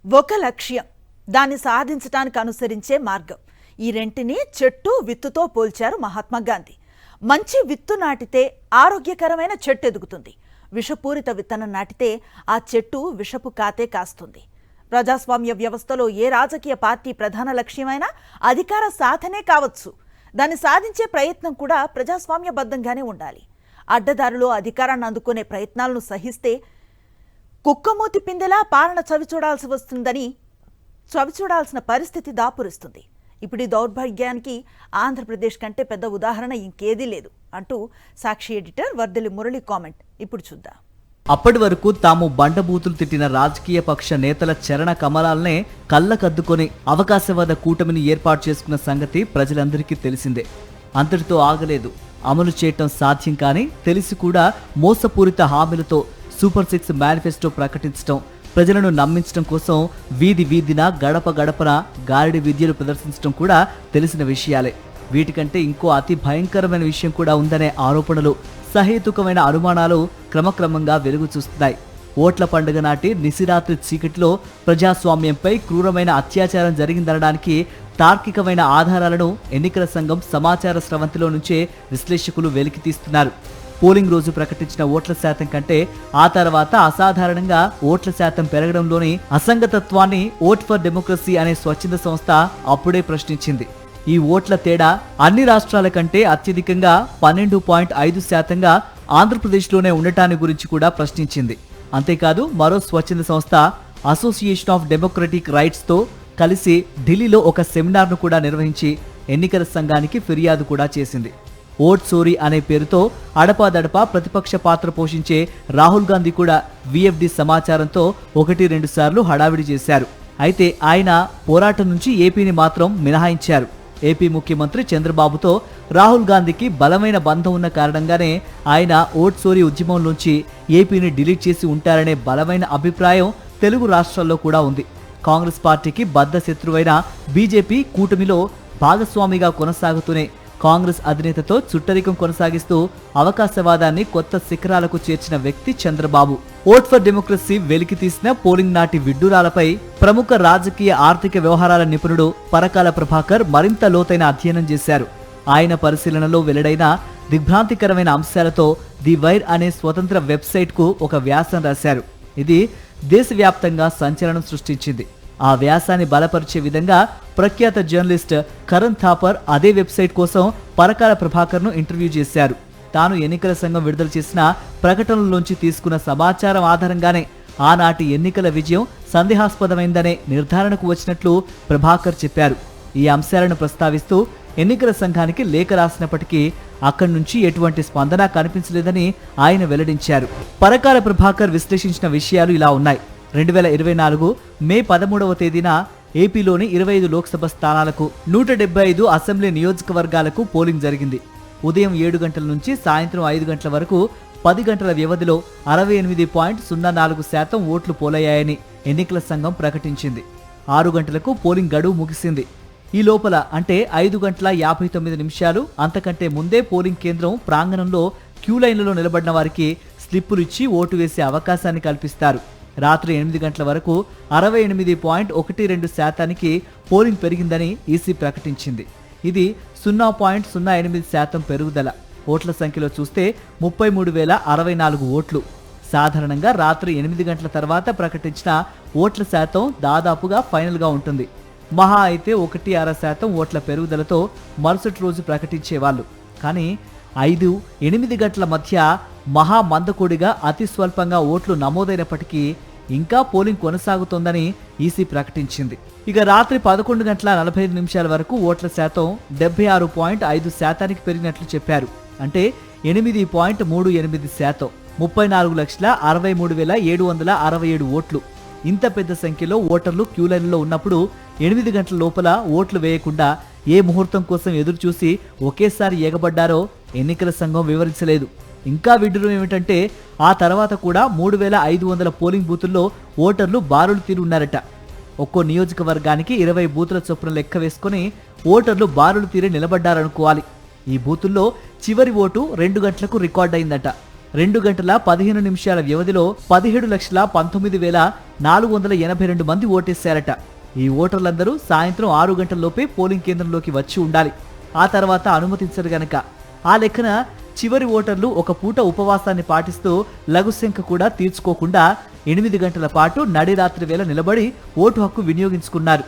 ఒక లక్ష్యం, దాన్ని సాధించడానికి అనుసరించే మార్గం. ఈ రెంటిని చెట్టు విత్తుతో పోల్చారు మహాత్మా గాంధీ. మంచి విత్తు నాటితే ఆరోగ్యకరమైన చెట్టు ఎదుగుతుంది. విషపూరిత విత్తనం నాటితే ఆ చెట్టు విషపు కాతే కాస్తుంది. ప్రజాస్వామ్య వ్యవస్థలో ఏ రాజకీయ పార్టీ ప్రధాన లక్ష్యమైనా అధికార సాధనే కావచ్చు. దాన్ని సాధించే ప్రయత్నం కూడా ప్రజాస్వామ్యబద్ధంగానే ఉండాలి. అడ్డదారులో అధికారాన్ని అందుకునే ప్రయత్నాలను సహిస్తే కుక్కమూతి పిందెలా పాలన చవిచూడాల్సిన పరిస్థితి దాపురిస్తుంది. ఇప్పుడు ఈ దౌర్భాగ్యానికి ఆంధ్రప్రదేశ్ కంటే పెద్ద ఉదాహరణ ఇంకేదీ లేదు అంటూ సాక్షి ఎడిటర్ వర్దలి మురళి కామెంట్ ఇప్పుడు చూద్దాం. అప్పటి వరకు తాము బండబూతులు తిట్టిన రాజకీయ పక్ష నేతల చరణ కమలాలనే కళ్ళకద్దుకొని అవకాశవాద కూటమిని ఏర్పాటు చేసుకున్న సంగతి ప్రజలందరికీ తెలిసిందే. అంతటితో ఆగలేదు. అమలు చేయటం సాధ్యం కానీ తెలిసి కూడా మోసపూరిత హామీలతో సూపర్ 6 మేనిఫెస్టో ప్రకటించడం, ప్రజలను నమ్మించడం కోసం వీధి వీధిన గడప గడపన గారడి విద్యలు ప్రదర్శించడం కూడా తెలిసిన విషయాలే. వీటికంటే ఇంకో అతి భయంకరమైన విషయం కూడా ఉందనే ఆరోపణలు, సహేతుకమైన అనుమానాలు క్రమక్రమంగా వెలుగు చూస్తున్నాయి. ఓట్ల పండుగ నాటి నిశిరాత్రి చీకటిలో ప్రజాస్వామ్యంపై క్రూరమైన అత్యాచారం జరిగిందనడానికి తార్కికమైన ఆధారాలను ఎన్నికల సంఘం సమాచార స్రవంతిలో నుంచే విశ్లేషకులు వెలికితీస్తున్నారు. పోలింగ్ రోజు ప్రకటించిన ఓట్ల శాతం కంటే ఆ తర్వాత అసాధారణంగా ఓట్ల శాతం పెరగడంలోని అసంగతత్వాన్ని ఓట్ ఫర్ డెమోక్రసీ అనే స్వచ్ఛంద సంస్థ అప్పుడే ప్రశ్నించింది. ఈ ఓట్ల తేడా అన్ని రాష్ట్రాల కంటే అత్యధికంగా 12.5% ఆంధ్రప్రదేశ్లోనే ఉండటాన్ని గురించి కూడా ప్రశ్నించింది. అంతేకాదు మరో స్వచ్ఛంద సంస్థ అసోసియేషన్ ఆఫ్ డెమోక్రటిక్ రైట్స్తో కలిసి ఢిల్లీలో ఒక సెమినార్ను కూడా నిర్వహించి ఎన్నికల సంఘానికి ఫిర్యాదు కూడా చేసింది. ఓట్ చోరీ అనే పేరుతో అడపాదడపా ప్రతిపక్ష పాత్ర పోషించే రాహుల్ గాంధీ కూడా విఎఫ్డి సమాచారంతో 1-2 సార్లు హడావిడి చేశారు. అయితే ఆయన పోరాటం నుంచి ఏపీని మాత్రం మినహాయించారు. ఏపీ ముఖ్యమంత్రి చంద్రబాబుతో రాహుల్ గాంధీకి బలమైన బంధం ఉన్న కారణంగానే ఆయన ఓట్ చోరీ ఉద్యమంలోంచి ఏపీని డిలీట్ చేసి ఉంటారనే బలమైన అభిప్రాయం తెలుగు రాష్ట్రాల్లో కూడా ఉంది. కాంగ్రెస్ పార్టీకి బద్ధ శత్రువైన బీజేపీ కూటమిలో భాగస్వామిగా కొనసాగుతూనే కాంగ్రెస్ అధినేతతో చుట్టరికం కొనసాగిస్తూ అవకాశవాదాన్ని కొత్త శిఖరాలకు చేర్చిన వ్యక్తి చంద్రబాబు. ఓట్ ఫర్ డెమోక్రసీ వెలికి తీసిన పోలింగ్ నాటి విడ్డూరాలపై ప్రముఖ రాజకీయ ఆర్థిక వ్యవహారాల నిపుణుడు పరకాల ప్రభాకర్ మరింత లోతైన అధ్యయనం చేశారు. ఆయన పరిశీలనలో వెల్లడైన దిగ్భ్రాంతికరమైన అంశాలతో ది వైర్ అనే స్వతంత్ర వెబ్సైట్కు ఒక వ్యాసం రాశారు. ఇది దేశవ్యాప్తంగా సంచలనం సృష్టించింది. ఆ వ్యాసాన్ని బలపరిచే విధంగా ప్రఖ్యాత జర్నలిస్ట్ కరణ్ థాపర్ అదే వెబ్సైట్ కోసం పరకాల ప్రభాకర్ను ఇంటర్వ్యూ చేశారు. తాను ఎన్నికల సంఘం విడుదల చేసిన ప్రకటనలోంచి తీసుకున్న సమాచారం ఆధారంగానే ఆనాటి ఎన్నికల విజయం సందేహాస్పదమైందనే నిర్ధారణకు వచ్చినట్లు ప్రభాకర్ చెప్పారు. ఈ అంశాలను ప్రస్తావిస్తూ ఎన్నికల సంఘానికి లేఖ రాసినప్పటికీ అక్కడి నుంచి ఎటువంటి స్పందన కనిపించలేదని ఆయన వెల్లడించారు. పరకాల ప్రభాకర్ విశ్లేషించిన విషయాలు ఇలా ఉన్నాయి. 2024 మే 13వ తేదీన ఏపీలోని 25 లోక్సభ స్థానాలకు 175 అసెంబ్లీ నియోజకవర్గాలకు పోలింగ్ జరిగింది. ఉదయం 7 గంటల నుంచి సాయంత్రం 5 గంటల వరకు 10 గంటల వ్యవధిలో 68.04% ఓట్లు పోలయ్యాయని ఎన్నికల సంఘం ప్రకటించింది. 6 గంటలకు పోలింగ్ గడువు ముగిసింది. ఈ లోపల అంటే 5 గంటల 59 నిమిషాలు అంతకంటే ముందే పోలింగ్ కేంద్రం ప్రాంగణంలో క్యూ లైన్లలో నిలబడిన వారికి స్లిప్పులు ఇచ్చి ఓటు వేసే అవకాశాన్ని కల్పిస్తారు. రాత్రి 8 గంటల వరకు 68.12% పోలింగ్ పెరిగిందని ఈసీ ప్రకటించింది. ఇది 0.08% పెరుగుదల. ఓట్ల సంఖ్యలో చూస్తే 33,064 ఓట్లు. సాధారణంగా రాత్రి 8 గంటల తర్వాత ప్రకటించిన ఓట్ల శాతం దాదాపుగా ఫైనల్గా ఉంటుంది. మహా అయితే 1.6% ఓట్ల పెరుగుదలతో మరుసటి రోజు ప్రకటించేవాళ్ళు. కానీ 5-8 గంటల మధ్య మహా మందకోడిగా అతి స్వల్పంగా ఓట్లు నమోదైనప్పటికీ ఇంకా పోలింగ్ కొనసాగుతోందని ఈసీ ప్రకటించింది. ఇక రాత్రి 11:45 నిమిషాల వరకు ఓట్ల శాతం 76.5% పెరిగినట్లు చెప్పారు. అంటే 8.38%, 34,63,767 ఓట్లు. ఇంత పెద్ద సంఖ్యలో ఓటర్లు క్యూలైన్లో ఉన్నప్పుడు 8 గంటల లోపల ఓట్లు వేయకుండా ఏ ముహూర్తం కోసం ఎదురుచూసి ఒకేసారి ఎగబడ్డారో ఎన్నికల సంఘం వివరించలేదు. ఇంకా విడ్డూరం ఏమిటంటే ఆ తర్వాత కూడా 3,500 పోలింగ్ బూతుల్లో ఓటర్లు బారులు తీరి ఉన్నారట. ఒక్కో నియోజకవర్గానికి 20 బూతుల చొప్పున లెక్క వేసుకుని ఓటర్లు బారులు తీరి నిలబడ్డారనుకోవాలి. ఈ బూతుల్లో చివరి ఓటు 2 గంటలకు రికార్డ్ అయిందట. 2 గంటల 15 నిమిషాల వ్యవధిలో 17,19,9 482 మంది ఓటేశారట. ఈ ఓటర్లందరూ సాయంత్రం 6 గంటల్లోపే పోలింగ్ కేంద్రంలోకి వచ్చి ఉండాలి. ఆ తర్వాత అనుమతించరు గనక ఆ లెక్కన చివరి ఓటర్లు ఒక పూట ఉపవాసాన్ని పాటిస్తూ లఘుశంక కూడా తీర్చుకోకుండా 8 గంటల పాటు నడిరాత్రి వేళ నిలబడి ఓటు హక్కు వినియోగించుకున్నారు.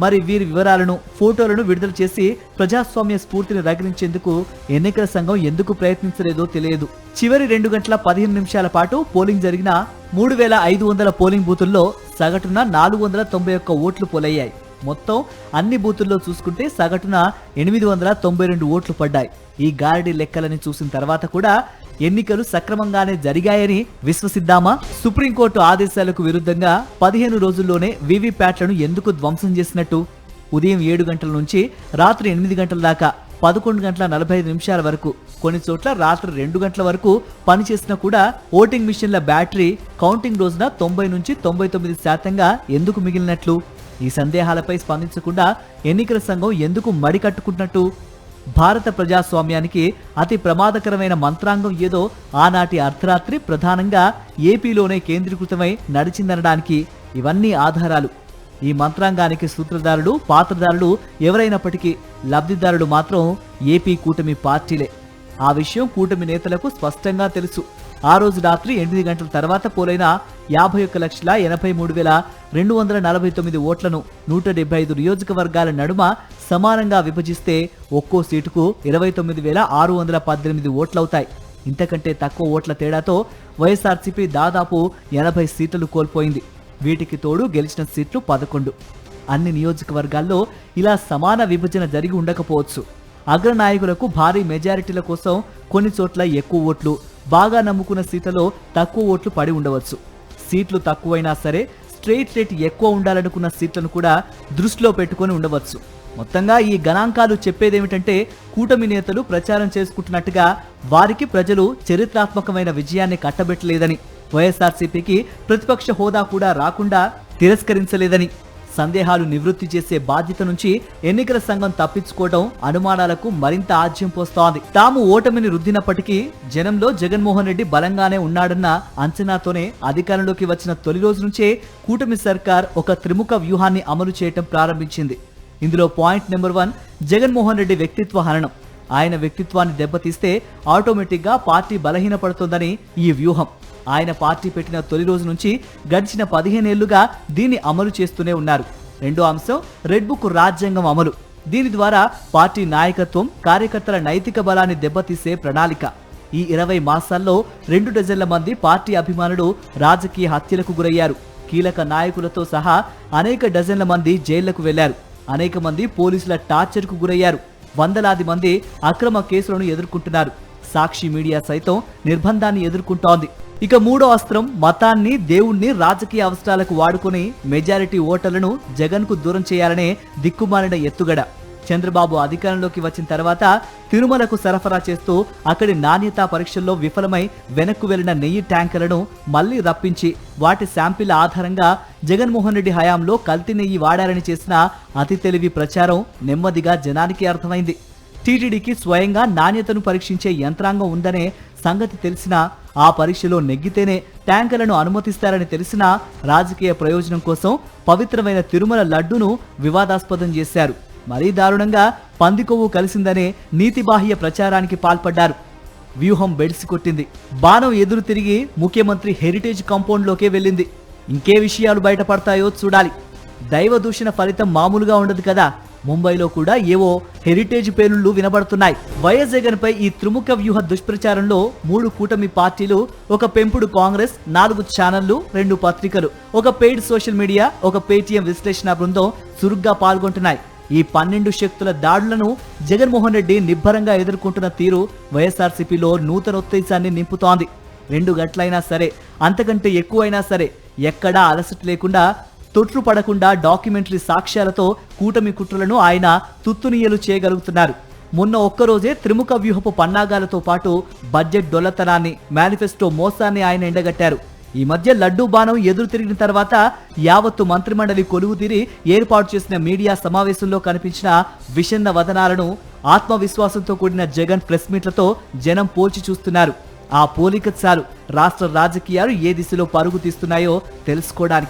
మరి వీరి వివరాలను, ఫోటోలను విడుదల చేసి ప్రజాస్వామ్య స్ఫూర్తిని రగిలించేందుకు ఎన్నికల సంఘం ఎందుకు ప్రయత్నించలేదో తెలియదు. చివరి 2 గంటల 15 నిమిషాల పాటు పోలింగ్ జరిగిన 3500 పోలింగ్ బూతుల్లో సగటున 491 ఓట్లు పోలయ్యాయి. మొత్తం అన్ని బూతుల్లో చూసుకుంటే సగటున 892 ఓట్లు పడ్డాయి. ఈ గారడీ లెక్కలని చూసిన తర్వాత కూడా ఎన్నికలు సక్రమంగానే జరిగాయని విశ్వసిద్దామా? సుప్రీంకోర్టు ఆదేశాలకు విరుద్ధంగా 15 రోజుల్లోనే వీవీప్యాట్లను ఎందుకు ధ్వంసం చేసినట్టు? ఉదయం 7 గంటల నుంచి రాత్రి 8 గంటల దాకా 11 గంటల 45 నిమిషాల వరకు, కొన్ని చోట్ల రాత్రి 2 గంటల వరకు పనిచేసినా కూడా ఓటింగ్ మిషన్ల బ్యాటరీ కౌంటింగ్ రోజున 90 నుంచి 99% ఎందుకు మిగిలినట్లు? ఈ సందేహాలపై స్పందించకుండా ఎన్నికల సంఘం ఎందుకు మడికట్టుకున్నట్టు? భారత ప్రజాస్వామ్యానికి అతి ప్రమాదకరమైన మంత్రాంగం ఏదో ఆనాటి అర్ధరాత్రి ప్రధానంగా ఏపీలోనే కేంద్రీకృతమై నడిచిందనడానికి ఇవన్నీ ఆధారాలు. ఈ మంత్రాంగానికి సూత్రధారులు, పాత్రధారులు ఎవరైనప్పటికీ లబ్ధిదారులు మాత్రం ఏపీ కూటమి పార్టీలే. ఆ విషయం కూటమి నేతలకు స్పష్టంగా తెలుసు. ఆ రోజు రాత్రి 8 గంటల తర్వాత పోలైన 51,83,249 ఓట్లను 175 నియోజకవర్గాల నడుమ సమానంగా విభజిస్తే ఒక్కో సీటుకు 29,618 ఓట్లవుతాయి. ఇంతకంటే తక్కువ ఓట్ల తేడాతో వైఎస్ఆర్సీపీ దాదాపు 80 సీట్లు కోల్పోయింది. వీటికి తోడు గెలిచిన సీట్లు 11. అన్ని నియోజకవర్గాల్లో ఇలా సమాన విభజన జరిగి ఉండకపోవచ్చు. అగ్రనాయకులకు భారీ మెజారిటీల కోసం కొన్ని చోట్ల ఎక్కువ ఓట్లు, బాగా నమ్ముకున్న సీట్లలో తక్కువ ఓట్లు పడి ఉండవచ్చు. సీట్లు తక్కువైనా సరే స్ట్రెయిట్ రేట్ ఎక్కువ ఉండాలనుకున్న సీట్లను కూడా దృష్టిలో పెట్టుకొని ఉండవచ్చు. మొత్తంగా ఈ గణాంకాలు చెప్పేదేమిటంటే కూటమి నేతలు ప్రచారం చేసుకుంటున్నట్టుగా వారికి ప్రజలు చరిత్రాత్మకమైన విజయాన్ని కట్టబెట్టలేదని, వైఎస్ఆర్సీపీకి ప్రతిపక్ష హోదా కూడా రాకుండా తిరస్కరించలేదని. సందేహాలు నివృత్తి చేసే బాధ్యత నుంచి ఎన్నికల సంఘం తప్పించుకోవడం అనుమానాలకు మరింత ఆజ్యం పోస్తోంది. తాము ఓటమిని రుద్దినప్పటికీ జనంలో జగన్మోహన్ రెడ్డి బలంగానే ఉన్నాడన్న అంచనాతోనే అధికారంలోకి వచ్చిన తొలి రోజు నుంచే కూటమి సర్కార్ ఒక త్రిముఖ వ్యూహాన్ని అమలు చేయటం ప్రారంభించింది. ఇందులో పాయింట్ నెంబర్ 1 జగన్మోహన్ రెడ్డి వ్యక్తిత్వ హననం. ఆయన వ్యక్తిత్వాన్ని దెబ్బతీస్తే ఆటోమేటిక్గా పార్టీ బలహీనపడుతోందని ఈ వ్యూహం. ఆయన పార్టీ పెట్టిన తొలి రోజు నుంచి గడిచిన 15 ఏళ్లుగా దీన్ని అమలు చేస్తూనే ఉన్నారు. రెండో అంశం రెడ్ బుక్ రాజ్యాంగం అమలు. దీని ద్వారా పార్టీ నాయకత్వం, కార్యకర్తల నైతిక బలాన్ని దెబ్బతీసే ప్రణాళిక. ఈ 20 మాసాల్లో 2 డజన్ల మంది పార్టీ అభిమానులు రాజకీయ హత్యలకు గురయ్యారు. కీలక నాయకులతో సహా అనేక డజన్ల మంది జైళ్లకు వెళ్లారు. అనేక మంది పోలీసుల టార్చర్కు గురయ్యారు. వందలాది మంది అక్రమ కేసులను ఎదుర్కొంటున్నారు. సాక్షి మీడియా సైతం నిర్బంధాన్ని ఎదుర్కొంటోంది. ఇక మూడో అస్త్రం మతాన్ని, దేవుణ్ణి రాజకీయ అవసరాలకు వాడుకొని మెజారిటీ ఓటర్లను జగన్కు దూరం చేయాలనే దిక్కుమాలిన ఎత్తుగడ. చంద్రబాబు అధికారంలోకి వచ్చిన తర్వాత తిరుమలకు సరఫరా చేస్తూ అక్కడి నాణ్యతా పరీక్షల్లో విఫలమై వెనక్కు వెళ్లిన నెయ్యి ట్యాంకర్లను మళ్లీ రప్పించి వాటి శాంపిల్ ఆధారంగా జగన్మోహన్ రెడ్డి హయాంలో కల్తీ నెయ్యి వాడారని చేసిన అతి తెలివి ప్రచారం నెమ్మదిగా జనానికి అర్థమైంది. టీటీడీకి స్వయంగా నాణ్యతను పరీక్షించే యంత్రాంగం ఉందనే సంగతి తెలిసినా, ఆ పరీక్షలో నెగ్గితేనే ట్యాంకర్లను అనుమతిస్తారని తెలిసినా రాజకీయ ప్రయోజనం కోసం పవిత్రమైన తిరుమల లడ్డూను వివాదాస్పదం చేశారు. మరీ దారుణంగా పందికొవ్వు కలిసిందనే నీతిబాహ్య ప్రచారానికి పాల్పడ్డారు. వ్యూహం బెడిసికొట్టింది. బాణం ఎదురు తిరిగి ముఖ్యమంత్రి హెరిటేజ్ కాంపౌండ్లోకే వెళ్ళింది. ఇంకే విషయాలు బయటపడతాయో చూడాలి. దైవ దూషణ ఫలితం మామూలుగా ఉండదు కదా. ముంబైలో కూడా ఏవో హెరిటేజ్ పేలుళ్లు వినబడుతున్నాయి. వైఎస్ జగన్ పై ఈ త్రిముఖ వ్యూహ దుష్ప్రచారంలో 3 కూటమి పార్టీలు, ఒక పెంపుడు కాంగ్రెస్, 4 ఛానళ్లు, 2 పత్రికలు, ఒక పెయిడ్ సోషల్ మీడియా, ఒక పేటీఎం విశ్లేషణ బృందం చురుగ్గా పాల్గొంటున్నాయి. ఈ 12 శక్తుల దాడులను జగన్మోహన్ రెడ్డి నిబ్బరంగా ఎదుర్కొంటున్న తీరు వైఎస్ఆర్సీపీలో నూతనోత్తేజాన్ని నింపుతోంది. 2 గంటలైనా సరే, అంతకంటే ఎక్కువైనా సరే ఎక్కడా అలసట లేకుండా, తొట్లు పడకుండా డాక్యుమెంటరీ సాక్ష్యాలతో కూటమి కుట్రలను ఆయన తుత్తునియలు చేయగలుగుతున్నారు. మొన్న ఒక్కరోజే త్రిముఖ వ్యూహపు పన్నాగాలతో పాటు బడ్జెట్ డొల్లతనాన్ని, మేనిఫెస్టో మోసాన్ని ఆయన ఎండగట్టారు. ఈ మధ్య లడ్డూ బాణం ఎదురు తిరిగిన తర్వాత యావత్తు మంత్రిమండలి కొలువు తీరి ఏర్పాటు చేసిన మీడియా సమావేశంలో కనిపించిన విషన్న వదనాలను ఆత్మవిశ్వాసంతో కూడిన జగన్ ప్రెస్ మీట్లతో జనం పోల్చి చూస్తున్నారు. ఆ పోలిక చాలు రాష్ట్ర రాజకీయాలు ఏ దిశలో పరుగు తీస్తున్నాయో తెలుసుకోవడానికి.